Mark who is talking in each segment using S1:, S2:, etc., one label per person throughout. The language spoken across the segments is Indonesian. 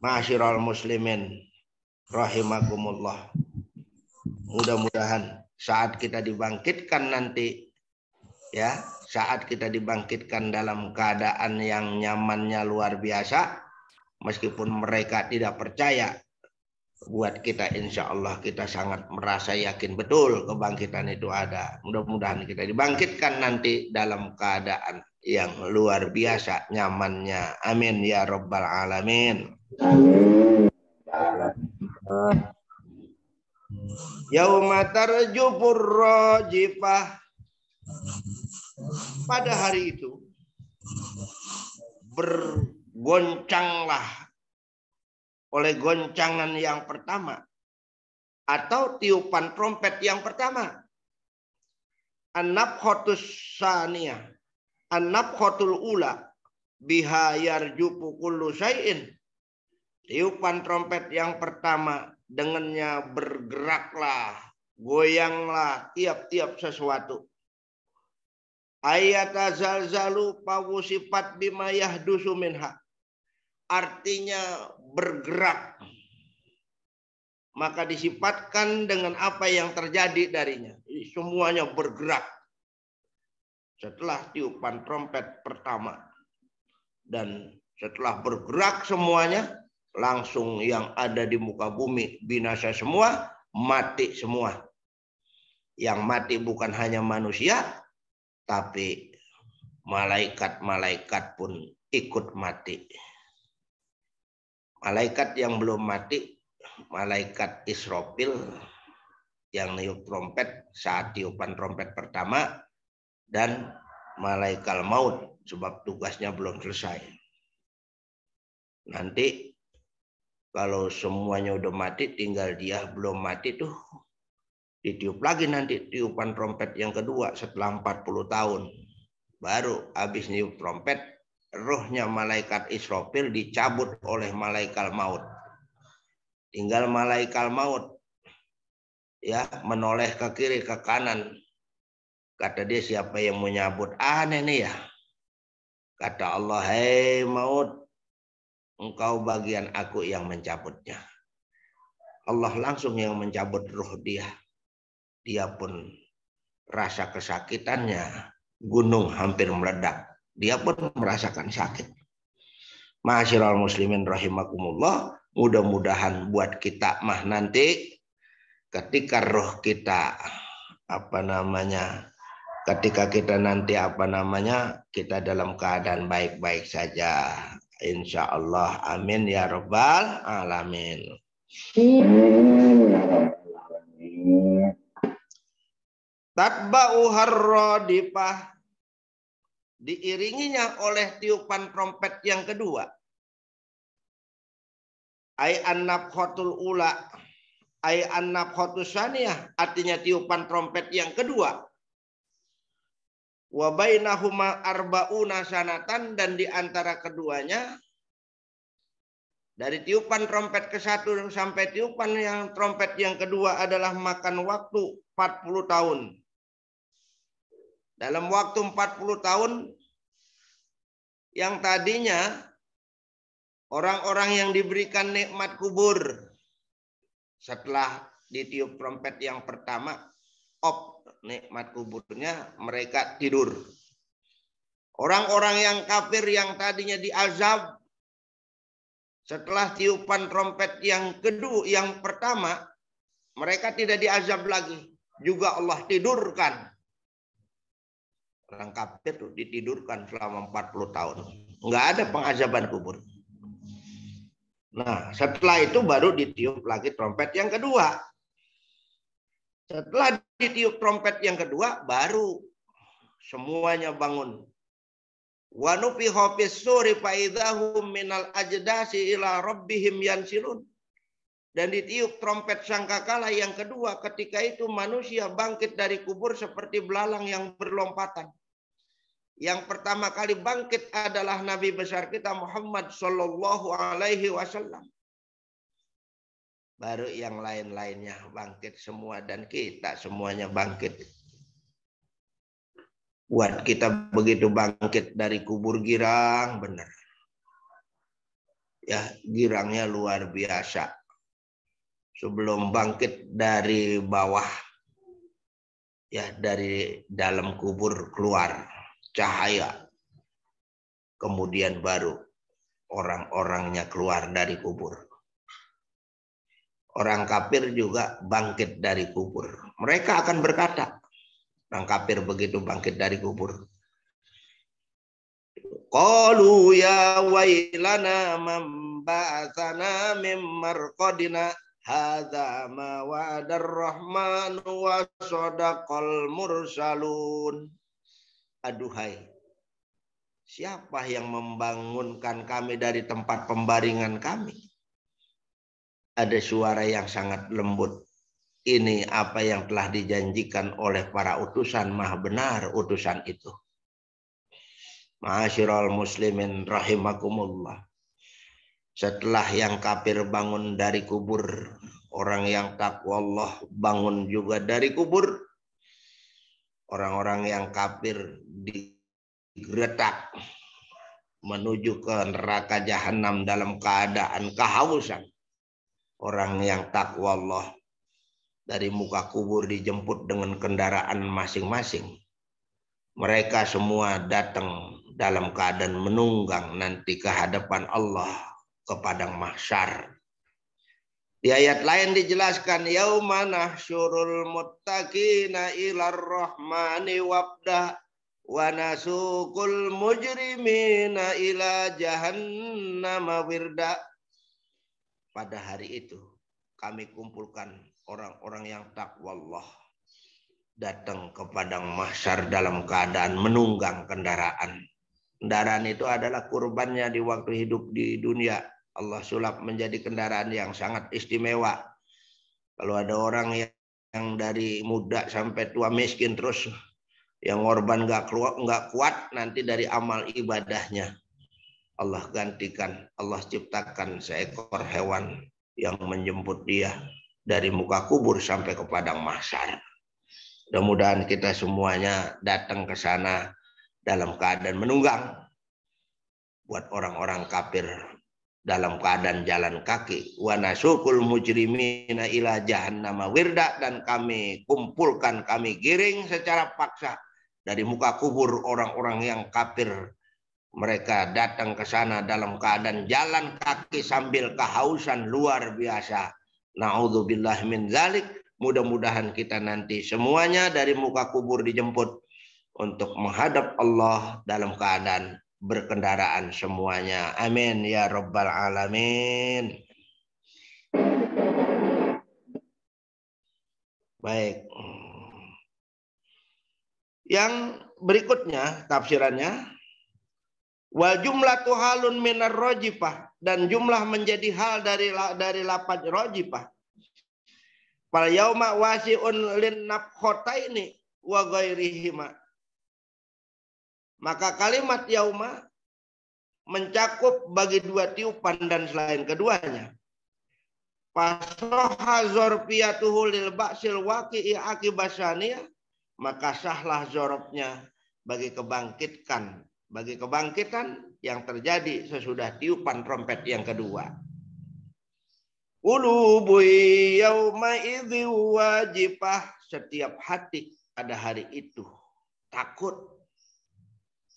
S1: Ma'asyiral muslimin rahimakumullah. Mudah-mudahan saat kita dibangkitkan nanti, ya, saat kita dibangkitkan dalam keadaan yang nyamannya luar biasa, meskipun mereka tidak percaya, buat kita insya Allah kita sangat merasa yakin betul kebangkitan itu ada. Mudah-mudahan kita dibangkitkan nanti dalam keadaan yang luar biasa nyamannya. Amin ya rabbal alamin. Yauma tarjufur rajifah. Pada hari itu bergoncanglah oleh goncangan yang pertama atau tiupan trompet yang pertama. An-nafkhatus saniyah, an-nafkhatul ula biha yarjufu kullu syai'in. Tiupan trompet yang pertama, dengannya bergeraklah, goyanglah tiap-tiap sesuatu. Ayata zalzalu pawusifat bima yahdusu minha. Artinya bergerak. Maka disifatkan dengan apa yang terjadi darinya. Semuanya bergerak. Setelah tiupan trompet pertama. Dan setelah bergerak semuanya, langsung yang ada di muka bumi binasa semua, mati semua. Yang mati bukan hanya manusia, tapi malaikat-malaikat pun ikut mati. Malaikat yang belum mati, malaikat Israfil yang niup trompet saat tiupan trompet pertama, dan malaikat maut sebab tugasnya belum selesai. Nanti kalau semuanya udah mati, tinggal dia belum mati tuh, ditiup lagi nanti tiupan trompet yang kedua setelah 40 tahun. Baru habis niup trompet, rohnya malaikat Israfil dicabut oleh malaikat maut. Tinggal malaikat maut ya menoleh ke kiri ke kanan. Kata dia, siapa yang mau nyabut? Aneh nih ya. Kata Allah, hei maut, engkau bagian aku yang mencabutnya. Allah langsung yang mencabut ruh dia. Dia pun rasa kesakitannya, gunung hampir meledak. Dia pun merasakan sakit. Ma'asyiral muslimin rahimakumullah, mudah-mudahan buat kita mah nanti ketika roh kita ketika kita nanti kita dalam keadaan baik-baik saja. Insya Allah. Amin ya rabbal alamin. Tatba'u harradifah, diiringinya oleh tiupan trompet yang kedua. Ai an-nafkhatul ula, ai an-nafkhatus saniyah, artinya tiupan trompet yang kedua. Wa bainahuma arba'una sanatan, dan di antara keduanya dari tiupan trompet ke-1 sampai tiupan yang trompet yang kedua adalah makan waktu 40 tahun. Dalam waktu 40 tahun yang tadinya orang-orang yang diberikan nikmat kubur setelah ditiup trompet yang pertama, nikmat kuburnya, mereka tidur. Orang-orang yang kafir yang tadinya diazab setelah tiupan trompet yang kedua, yang pertama, mereka tidak diazab lagi. Juga Allah tidurkan. Orang kafir itu ditidurkan selama 40 tahun. Enggak ada pengazaban kubur. Nah, setelah itu baru ditiup lagi trompet yang kedua. Setelah ditiup trompet yang kedua, baru semuanya bangun. Wa nufiha fis-suri fa idzahum minal ajdasi ila rabbihim yansilun. Dan ditiup trompet sangkakala yang kedua, ketika itu manusia bangkit dari kubur seperti belalang yang berlompatan. Yang pertama kali bangkit adalah Nabi besar kita Muhammad Sallallahu Alaihi Wasallam. Baru yang lain-lainnya bangkit semua, dan kita semuanya bangkit. Buat kita begitu bangkit dari kubur girang, benar. ya girangnya luar biasa. Sebelum bangkit dari bawah, ya dari dalam kubur keluar cahaya. Kemudian baru orang-orangnya keluar dari kubur. Orang kafir juga bangkit dari kubur. Mereka akan berkata, orang kafir begitu bangkit dari kubur, qalu ya wailana man ba'atsana mim marqadina hadza ma wa'adar rahmanu wa sadaqal mursalun. Aduhai, siapa yang membangunkan kami dari tempat pembaringan kami? Ada suara yang sangat lembut. Ini apa yang telah dijanjikan oleh para utusan, maha benar utusan itu. Ma'asyiral muslimin rahimakumullah. Setelah yang kafir bangun dari kubur, orang yang takwa Allah bangun juga dari kubur. Orang-orang yang kafir digeretak menuju ke neraka jahanam dalam keadaan kehausan. Orang yang takwa Allah dari muka kubur dijemput dengan kendaraan masing-masing. Mereka semua datang dalam keadaan menunggang nanti ke hadapan Allah ke padang mahsyar. Di ayat lain dijelaskan, yauma nahsyurul muttaqina ilar rahmani wabda wa nasuqul mujrimina ila jahannama wirda. Pada hari itu kami kumpulkan orang-orang yang takwa Allah datang ke padang mahsyar dalam keadaan menunggang kendaraan. Kendaraan itu adalah kurbannya di waktu hidup di dunia. Allah sulap menjadi kendaraan yang sangat istimewa. Kalau ada orang yang dari muda sampai tua miskin terus yang korban nggak kuat, nanti dari amal ibadahnya Allah gantikan, Allah ciptakan seekor hewan yang menjemput dia dari muka kubur sampai ke padang mahsyar. Mudah-mudahan kita semuanya datang ke sana dalam keadaan menunggang. Buat orang-orang kafir dalam keadaan jalan kaki. Wa nasukul mujrimina ila jahannama wirda, dan kami kumpulkan, kami giring secara paksa dari muka kubur orang-orang yang kafir. Mereka datang ke sana dalam keadaan jalan kaki sambil kehausan luar biasa. Na'udzubillah min zalik. Mudah-mudahan kita nanti semuanya dari muka kubur dijemput untuk menghadap Allah dalam keadaan berkendaraan semuanya. Amin ya rabbal alamin. Baik. Yang berikutnya tafsirannya, wal jumlatu halun minar rajifah, dan jumlah menjadi hal dari lafaz rajifah. Fal yauma wasi'un lin nafkhataini wa ghairihima. Maka kalimat yauma mencakup bagi dua tiupan dan selain keduanya. Fasoha zorfiyatuhu lil ba'sil waqi'i akibasaniyah, maka sahlah zorobnya bagi kebangkitan yang terjadi sesudah tiupan trompet yang kedua. Qulubu yauma idzi wajifah, setiap hati pada hari itu takut.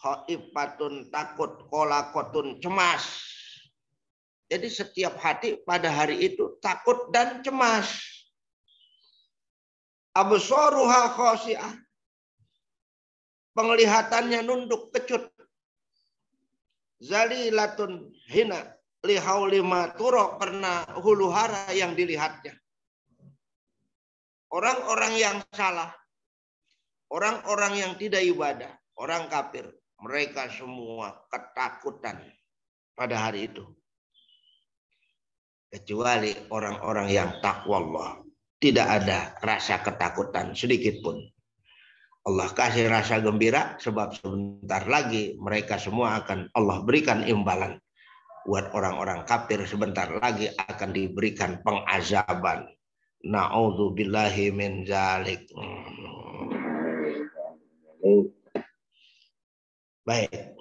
S1: Khaifatun takut, kolakotun cemas. Jadi setiap hati pada hari itu takut dan cemas. Absaruha khasi'ah, penglihatannya nunduk kecut. Zalilatun hina lihaulima turo, karena hulu hara yang dilihatnya. Orang-orang yang salah, orang-orang yang tidak ibadah, orang kafir, mereka semua ketakutan pada hari itu. Kecuali orang-orang yang takwa Allah, tidak ada rasa ketakutan sedikit pun. Allah kasih rasa gembira sebab sebentar lagi mereka semua akan Allah berikan imbalan. Buat orang-orang kafir sebentar lagi akan diberikan pengazaban. Na'udzubillahi min zalik. Baik.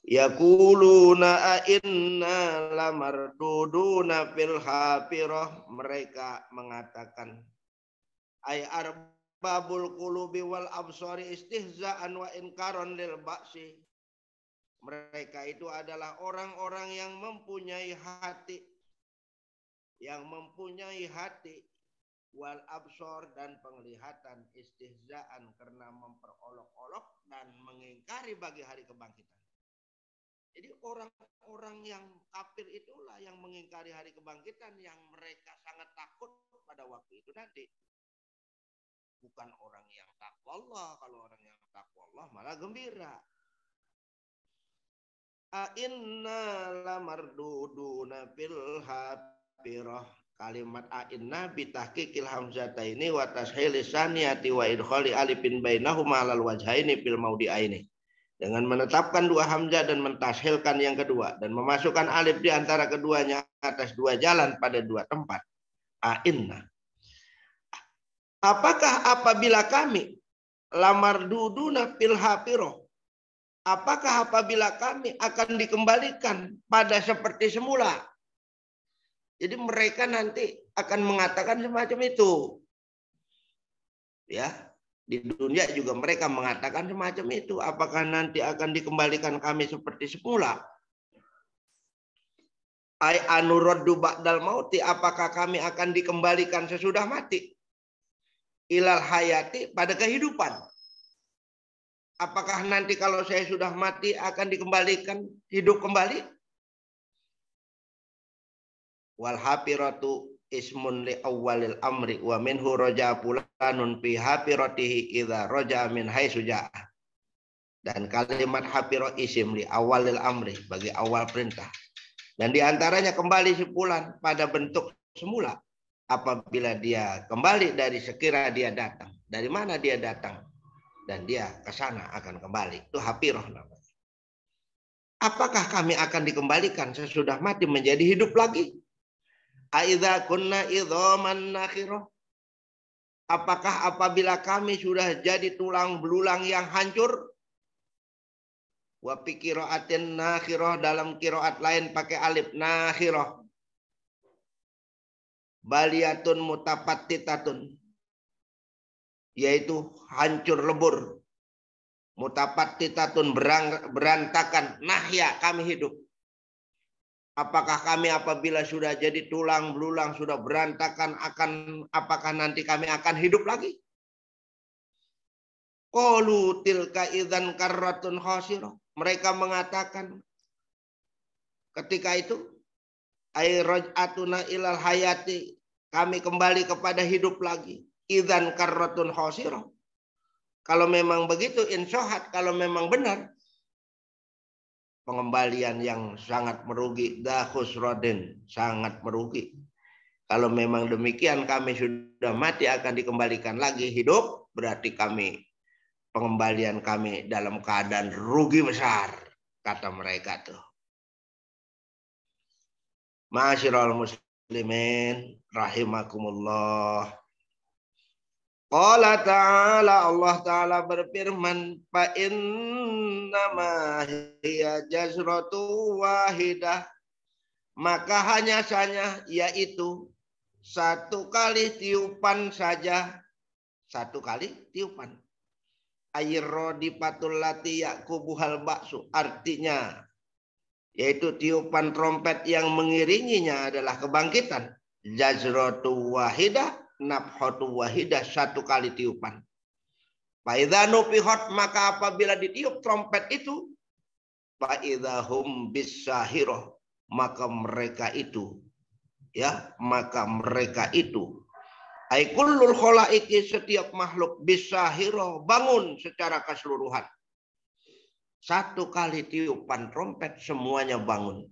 S1: Yaquluna inna lamarduduna fil hafirah. Mereka mengatakan ay arbabul qulubi wal absari istihza'an wa inkaron lil ba'si. Mereka itu adalah orang-orang yang mempunyai hati. Yang mempunyai hati wal absor dan penglihatan istihza'an karena memperolok-olok dan mengingkari bagi hari kebangkitan. Jadi orang-orang yang kafir itulah yang mengingkari hari kebangkitan yang mereka sangat takut pada waktu itu nanti. Bukan orang yang takwa Allah. Kalau orang yang takwa Allah malah gembira. A'inna lamarduduna fil hafirah. Kalimat a'inna bitahqiqil hamzataini wa tashil lisaniyati wa idkhali alifin bainahuma alal wajhaini fil maudi'aini. Dengan menetapkan dua hamzah dan mentashilkan yang kedua dan memasukkan alif di antara keduanya atas dua jalan pada dua tempat. A'inna. Apakah apabila kami lamarduduna fil hafirah? Apakah apabila kami akan dikembalikan pada seperti semula? Jadi mereka nanti akan mengatakan semacam itu. Ya, di dunia juga mereka mengatakan semacam itu. Apakah nanti akan dikembalikan kami seperti semula? Ai anuraddu ba'dal mauti, apakah kami akan dikembalikan sesudah mati? Ilal hayati, pada kehidupan. Apakah nanti kalau saya sudah mati akan dikembalikan hidup kembali? Wal hafiratu ismun li awwalil amri wa minhu raja fulanun fi hafiratihi idza raja min haitsu jaa. Dan kalimat hafirah isim li awwalil amri, bagi awal perintah. Dan diantaranya kembali si fulan pada bentuk semula apabila dia kembali dari sekira dia datang. Dari mana dia datang? Dan dia ke sana akan kembali. Itu hafirah namanya. Apakah kami akan dikembalikan sesudah mati menjadi hidup lagi? Aidza kunna idzaman nakhirah. Apakah apabila kami sudah jadi tulang belulang yang hancur? Wa fi qiraatin nakhirah, dalam qiraat lain pakai alif nakhirah. Baliyatun mutapattitatun, yaitu hancur lebur. Mutapattitatun, berantakan. Nahya, kami hidup. Apakah kami apabila sudah jadi tulang belulang, sudah berantakan, apakah nanti kami akan hidup lagi? Qalu tilka idzan karratun khasirah. Mereka mengatakan ketika itu, ay raj'atuna ilal hayati, kami kembali kepada hidup lagi. Idzan karratun khasirah. Kalau memang begitu, insyahat, kalau memang benar, pengembalian yang sangat merugi, dahusrodin, sangat merugi. Kalau memang demikian kami sudah mati akan dikembalikan lagi hidup, berarti pengembalian kami dalam keadaan rugi besar, kata mereka tuh. Ma'asyiral muslimin rahimakumullah. Qala ta'ala, Allah ta'ala berfirman, fa innama hiya jazratu wahidah, maka hanya saja yaitu satu kali tiupan saja, satu kali tiupan. Ayyirrodipatul lati yakubuhal baksu, artinya yaitu tiupan trompet yang mengiringinya adalah kebangkitan. Jazratu wahidah, nafhatu wahidah, satu kali tiupan. Faidza nufihot, maka apabila ditiup trompet itu, faidahum bisahirah, maka mereka itu ai kullul khalaiki, setiap makhluk, bisahirah, bangun secara keseluruhan. Satu kali tiupan trompet semuanya bangun.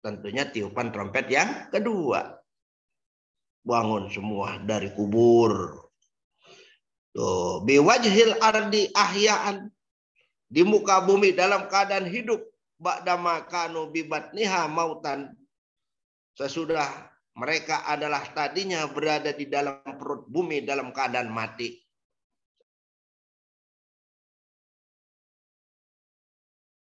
S1: Tentunya tiupan trompet yang kedua, bangun semua dari kubur. Tuh, biwajhil ardi ahya'an, di muka bumi dalam keadaan hidup, ba'dama kanu bibatniha mautan, sesudah mereka adalah tadinya berada di dalam perut bumi dalam keadaan mati.